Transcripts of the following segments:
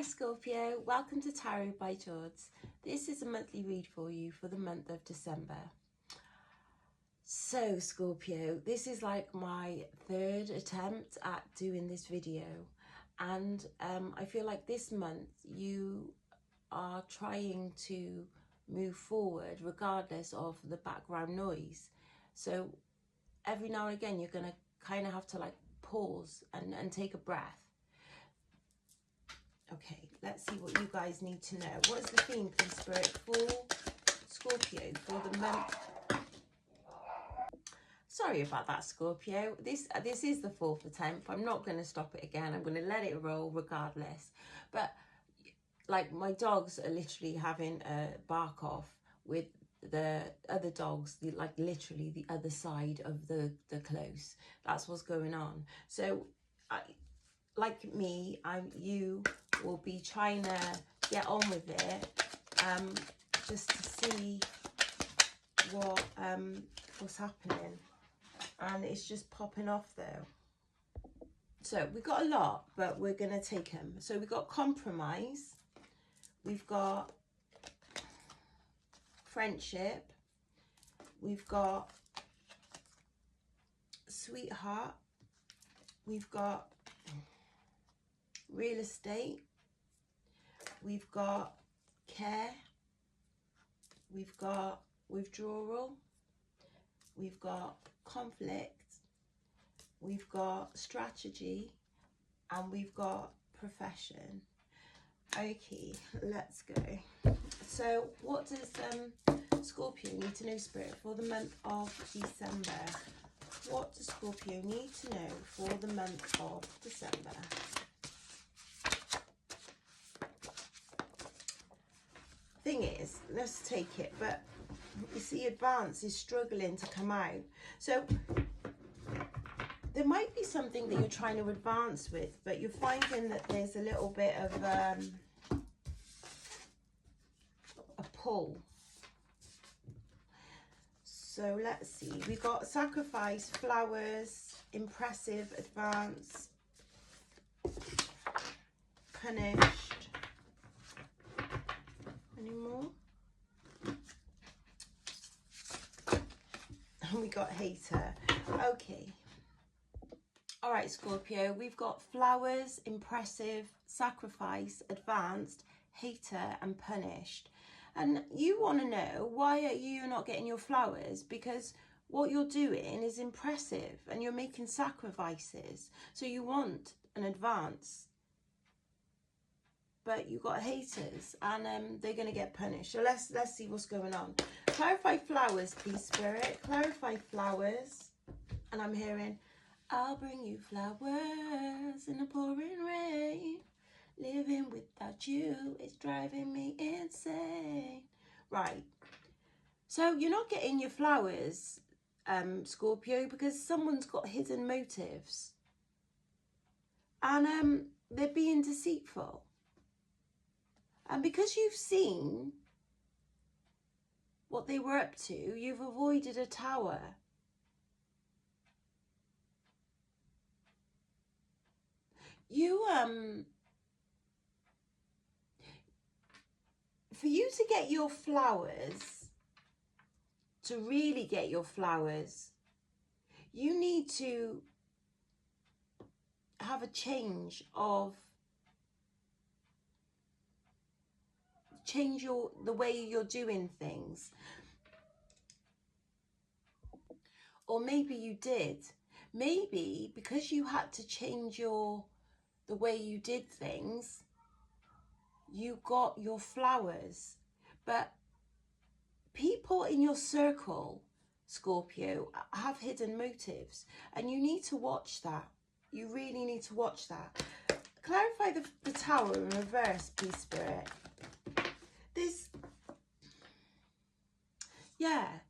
Scorpio, welcome to Tarot by George. This is a monthly read for you for the month of December. So Scorpio, this is like my third attempt at doing this video, and I feel like this month you are trying to move forward regardless of the background noise. So every now and again you're going to kind of have to like pause and take a breath. Okay, let's see what you guys need to know. What is the theme, please, Spirit, for Scorpio for the month? Sorry about that, Scorpio. This is the fourth attempt. I'm not going to stop it again. I'm going to let it roll regardless. But like, my dogs are literally having a bark off with the other dogs, like literally the other side of the close. That's what's going on. So like me, you will be trying to get on with it, just to see what's happening, and it's just popping off though. So we've got a lot, but we're gonna take them. So we've got compromise, we've got friendship, we've got sweetheart, we've got real estate, we've got care, we've got withdrawal, we've got conflict, we've got strategy, and we've got profession. Okay, let's go. So what does Scorpio need to know, Spirit, for the month of December? What does Scorpio need to know for the month of December? Thing is, let's take it, but you see advance is struggling to come out. So there might be something that you're trying to advance with, but you're finding that there's a little bit of a pull. So let's see, we got sacrifice, flowers, impressive, advance, punished. Any more? And we got hater. Okay. All right, Scorpio, we've got flowers, impressive, sacrifice, advanced, hater, and punished. And you want to know, why are you not getting your flowers? Because what you're doing is impressive and you're making sacrifices. So you want an advance, but you got haters, and they're going to get punished. So let's see what's going on. Clarify flowers, please, Spirit. Clarify flowers. And I'm hearing, I'll bring you flowers in the pouring rain. Living without you is driving me insane. Right. So you're not getting your flowers, Scorpio, because someone's got hidden motives. And they're being deceitful. And because you've seen what they were up to, you've avoided a tower. For you to get your flowers, to really get your flowers, you need to have a change the way you're doing things. Or maybe you did. Maybe because you had to change the way you did things, you got your flowers. But people in your circle, Scorpio, have hidden motives, and you need to watch that. You really need to watch that. Clarify the tower in reverse, please, Spirit. Yeah,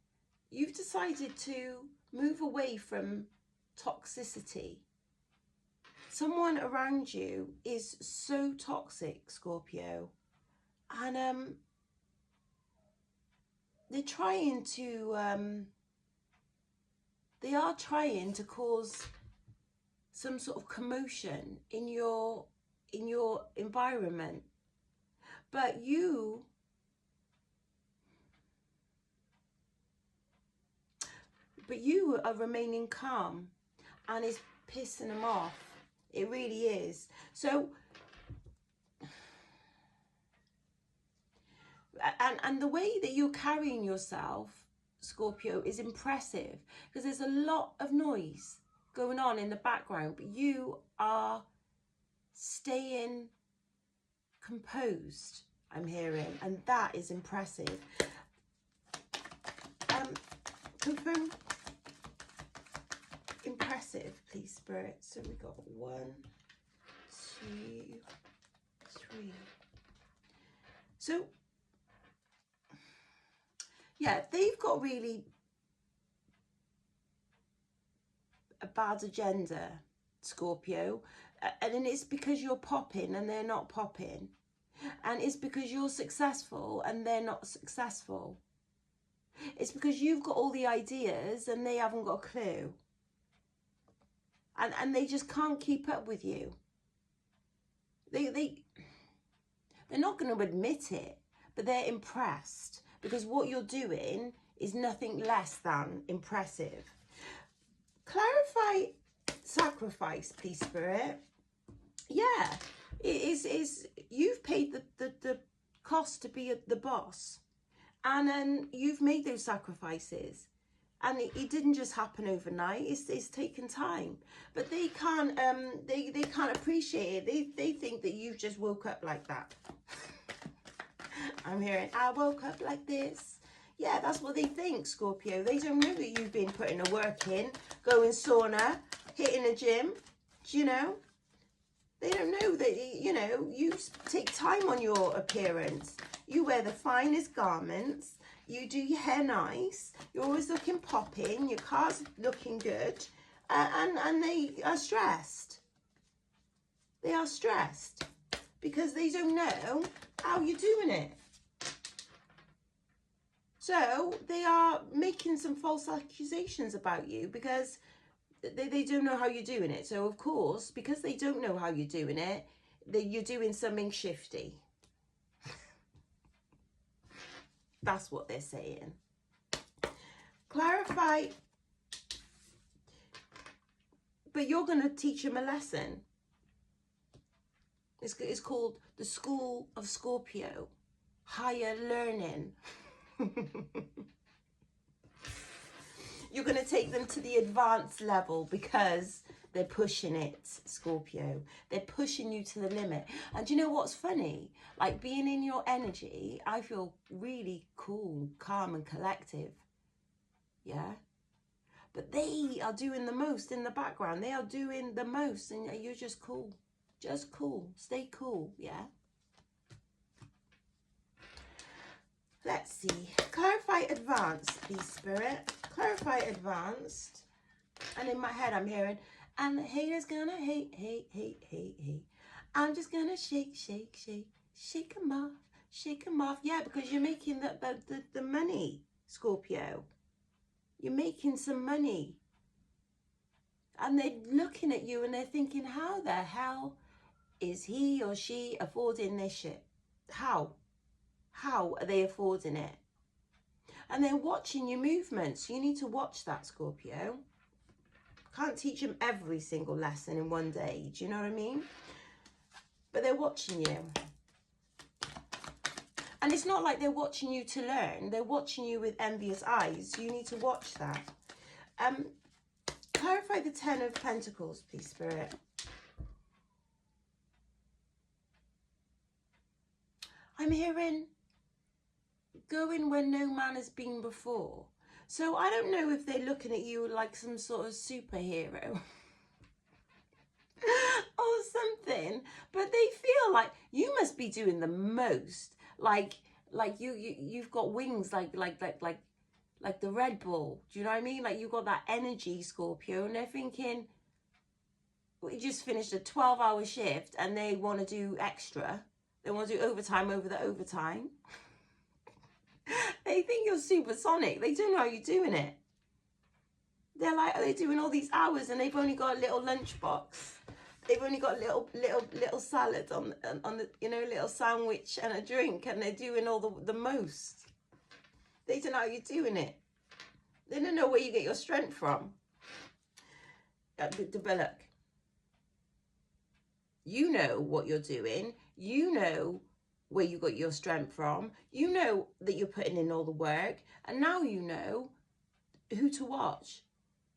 you've decided to move away from toxicity. Someone around you is so toxic, Scorpio, and they are trying to cause some sort of commotion in your in your environment. But you are remaining calm, and it's pissing them off. It really is. So, and the way that you're carrying yourself, Scorpio, is impressive, because there's a lot of noise going on in the background, but you are staying composed, I'm hearing, and that is impressive. Confirm impressive, please, Spirit. So we got 1, 2, 3. So yeah, they've got really a bad agenda, Scorpio, and then it's because you're popping and they're not popping, and it's because you're successful and they're not successful. It's because you've got all the ideas and they haven't got a clue, and they just can't keep up with you. They're not going to admit it, but they're impressed, because what you're doing is nothing less than impressive. Clarify sacrifice, please, Spirit. Yeah, it is. You've paid the cost to be the boss, and then you've made those sacrifices, and it didn't just happen overnight. It's taken time, but they can't they can't appreciate it. They think that you've just woke up like that. I'm hearing, I woke up like this. Yeah, that's what they think, Scorpio. They don't know that you've been putting the work in, going sauna, hitting a gym, you know. They don't know that, you know, you take time on your appearance. You wear the finest garments. You do your hair nice. You're always looking popping. Your car's looking good. And they are stressed. They are stressed because they don't know how you're doing it. So they are making some false accusations about you because they don't know how you're doing it. So, of course, because they don't know how you're doing it, you're doing something shifty. That's what they're saying. Clarify. But you're going to teach them a lesson. It's called the School of Scorpio. Higher learning. You're going to take them to the advanced level because they're pushing it, Scorpio. They're pushing you to the limit. And do you know what's funny? Like, being in your energy, I feel really cool, calm and collective. Yeah? But they are doing the most in the background. They are doing the most, and you're just cool. Just cool. Stay cool, yeah? Let's see. Clarify advanced, please, Spirit. Clarify advanced. And in my head, I'm hearing, and the haters gonna hate, hate, hate, hate, hate. I'm just gonna shake, shake, shake, shake them off, shake them off. Yeah, because you're making the money, Scorpio. You're making some money. And they're looking at you and they're thinking, how the hell is he or she affording this shit? How? How are they affording it? And they're watching your movements. You need to watch that, Scorpio. Can't teach them every single lesson in one day. Do you know what I mean? But they're watching you. And it's not like they're watching you to learn. They're watching you with envious eyes. You need to watch that. Clarify the 10 of Pentacles, please, Spirit. I'm hearing going where no man has been before. So I don't know if they're looking at you like some sort of superhero or something, but they feel like you must be doing the most. Like you've got wings like the Red Bull. Do you know what I mean? Like, you've got that energy, Scorpio, and they're thinking, we just finished a 12-hour shift and they want to do extra. They want to do overtime over the overtime. They think you're supersonic. They don't know how you're doing it. They're like, are they doing all these hours and they've only got a little lunchbox? they've only got little salad on the, you know, little sandwich and a drink, and they're doing all the most. They don't know how you're doing it. They don't know where you get your strength from. Develop. You know what you're doing. You know where you got your strength from. You know that you're putting in all the work, and now you know who to watch.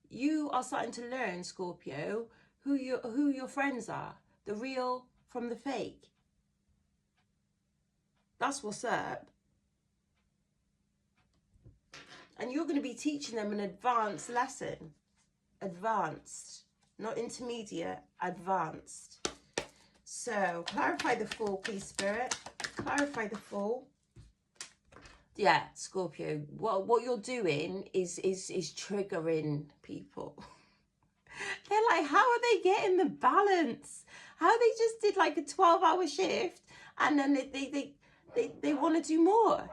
You are starting to learn, Scorpio, who your friends are, the real from the fake. That's what's up. And you're going to be teaching them an advanced lesson. Advanced, not intermediate, advanced. So clarify the Fool, please, Spirit. Clarify the Fool. Yeah, Scorpio, what you're doing is triggering people. They're like, how are they getting the balance? How they just did like a 12-hour shift and then they want to do more.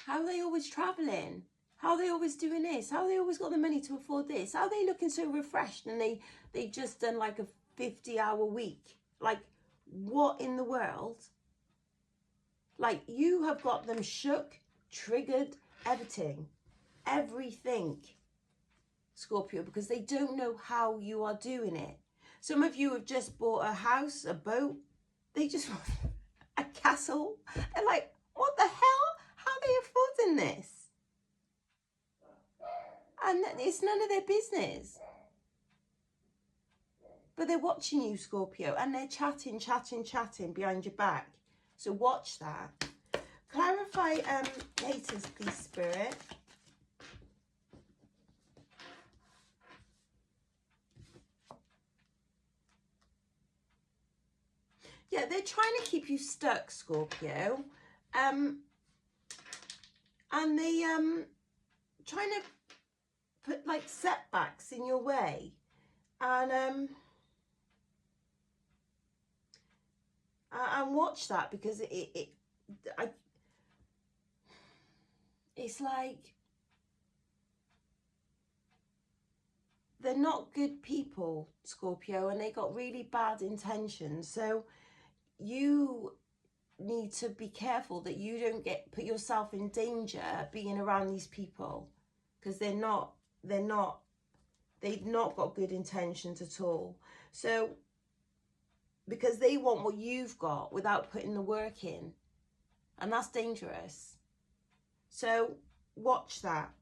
How are they always traveling? How are they always doing this? How are they always got the money to afford this? How are they looking so refreshed and they just done like a 50-hour week? Like, what in the world? Like, you have got them shook, triggered, everything, Scorpio, because they don't know how you are doing it. Some of you have just bought a house, a boat. They just want a castle. They're like, what the hell? How are they affording this? And it's none of their business. But they're watching you, Scorpio, and they're chatting behind your back. So watch that. Clarify haters, please, Spirit. Yeah, they're trying to keep you stuck, Scorpio. And they trying to put like setbacks in your way. And watch that, because it's like they're not good people, Scorpio, and they got really bad intentions. So you need to be careful that you don't put yourself in danger being around these people, because they've not got good intentions at all. So because they want what you've got without putting the work in, and that's dangerous. So watch that,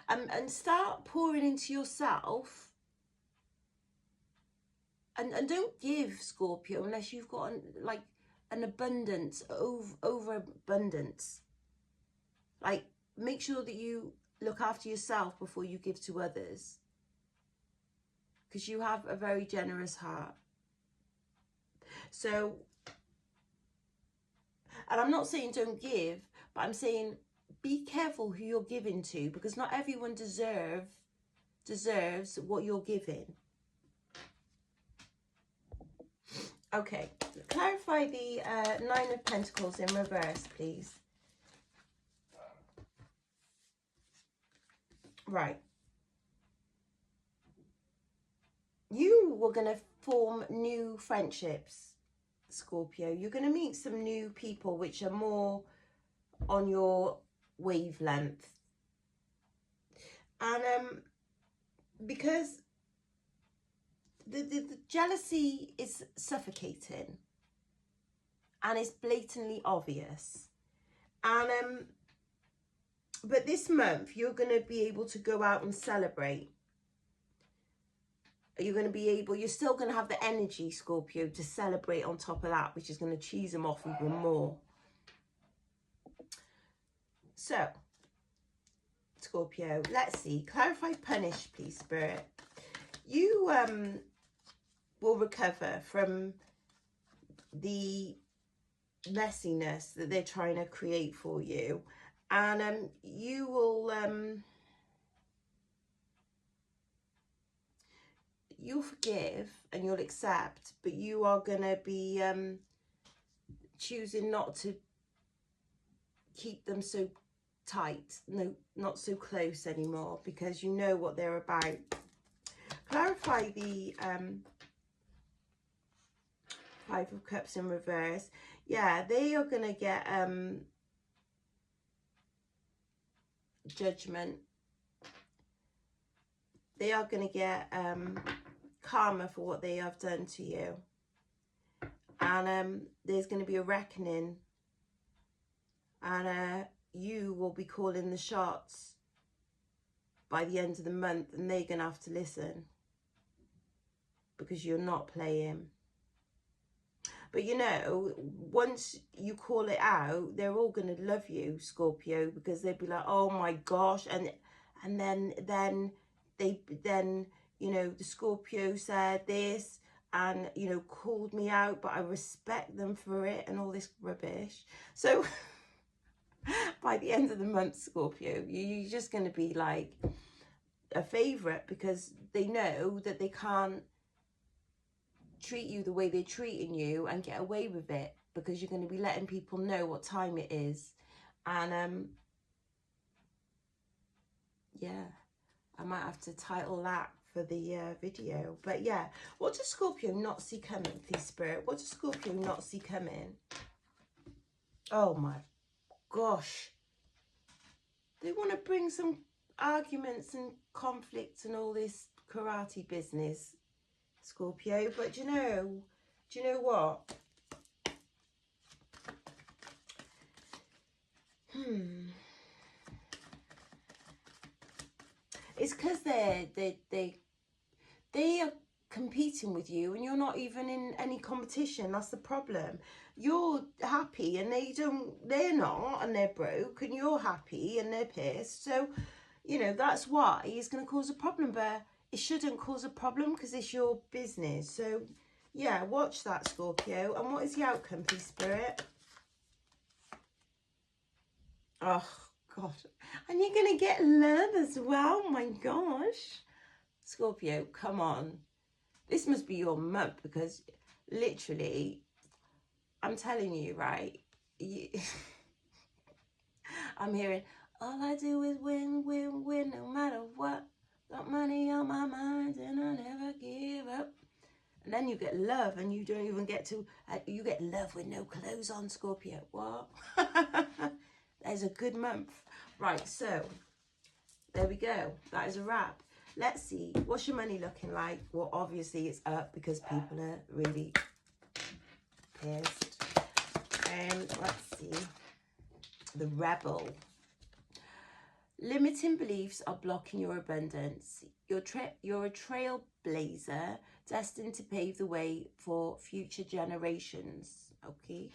and start pouring into yourself, and don't give, Scorpio, unless you've got like an abundance, overabundance. Like, make sure that you look after yourself before you give to others, because you have a very generous heart. So, and I'm not saying don't give, but I'm saying be careful who you're giving to, because not everyone deserves what you're giving. Okay, clarify the Nine of Pentacles in reverse, please. Right. You were going to form new friendships, Scorpio. You're going to meet some new people which are more on your wavelength. And because the jealousy is suffocating and it's blatantly obvious. And but this month you're going to be able to go out and celebrate. You're going to be able, you're still going to have the energy, Scorpio, to celebrate on top of that, which is going to cheese them off even more. So, Scorpio, let's see. Clarify, punish, please, Spirit. You will recover from the messiness that they're trying to create for you. And you will... you'll forgive and you'll accept, but you are going to be choosing not to keep them so tight, no, not so close anymore, because you know what they're about. clarify the Five of Cups in reverse. Yeah, they are going to get judgment. They are going to get karma for what they have done to you. And there's going to be a reckoning. And you will be calling the shots by the end of the month. And they're going to have to listen. Because you're not playing. But you know, once you call it out, they're all going to love you, Scorpio, because they'll be like, oh my gosh. And then you know, the Scorpio said this and, you know, called me out, but I respect them for it and all this rubbish. So by the end of the month, Scorpio, you're just going to be like a favourite, because they know that they can't treat you the way they're treating you and get away with it, because you're going to be letting people know what time it is. And yeah, I might have to title that for the video. But yeah, what does Scorpio not see coming, please, Spirit? What does Scorpio not see coming? Oh my gosh, they want to bring some arguments and conflicts and all this karate business, Scorpio. But do you know what? It's because they are competing with you, and you're not even in any competition. That's the problem. You're happy and they're not, and they're broke, and you're happy and they're pissed. So, you know, that's why it's going to cause a problem. But it shouldn't cause a problem, because it's your business. So yeah, watch that, Scorpio. And what is the outcome, please, Spirit? Oh God, and you're gonna get love as well. My gosh, Scorpio, come on, this must be your month, because literally, I'm telling you, right? I'm hearing, all I do is win, win, win, no matter what. Got money on my mind and I never give up. And then you get love, and you don't even get to, you get love with no clothes on, Scorpio. What? There's a good month. Right, so there we go. That is a wrap. Let's see. What's your money looking like? Well, obviously it's up, because people are really pissed. Let's see. The Rebel. Limiting beliefs are blocking your abundance. You're a trailblazer destined to pave the way for future generations. Okay.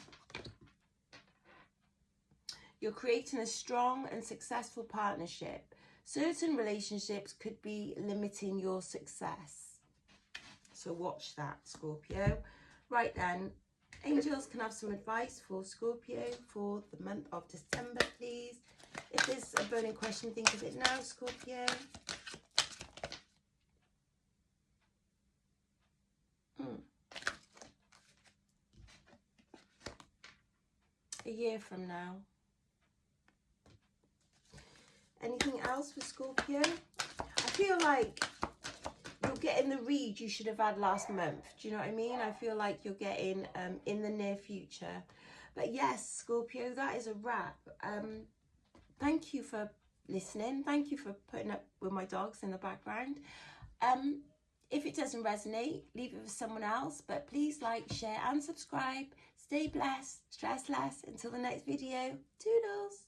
You're creating a strong and successful partnership. Certain relationships could be limiting your success. So watch that, Scorpio. Right then, angels can have some advice for Scorpio for the month of December, please. If there's a burning question, think of it now, Scorpio. A year from now. Anything else for Scorpio? I feel like you're getting the read you should have had last month. Do you know what I mean? I feel like you're getting in the near future. But yes, Scorpio, that is a wrap. Thank you for listening. Thank you for putting up with my dogs in the background. If it doesn't resonate, leave it with someone else. But please like, share and subscribe. Stay blessed, stress less. Until the next video. Toodles.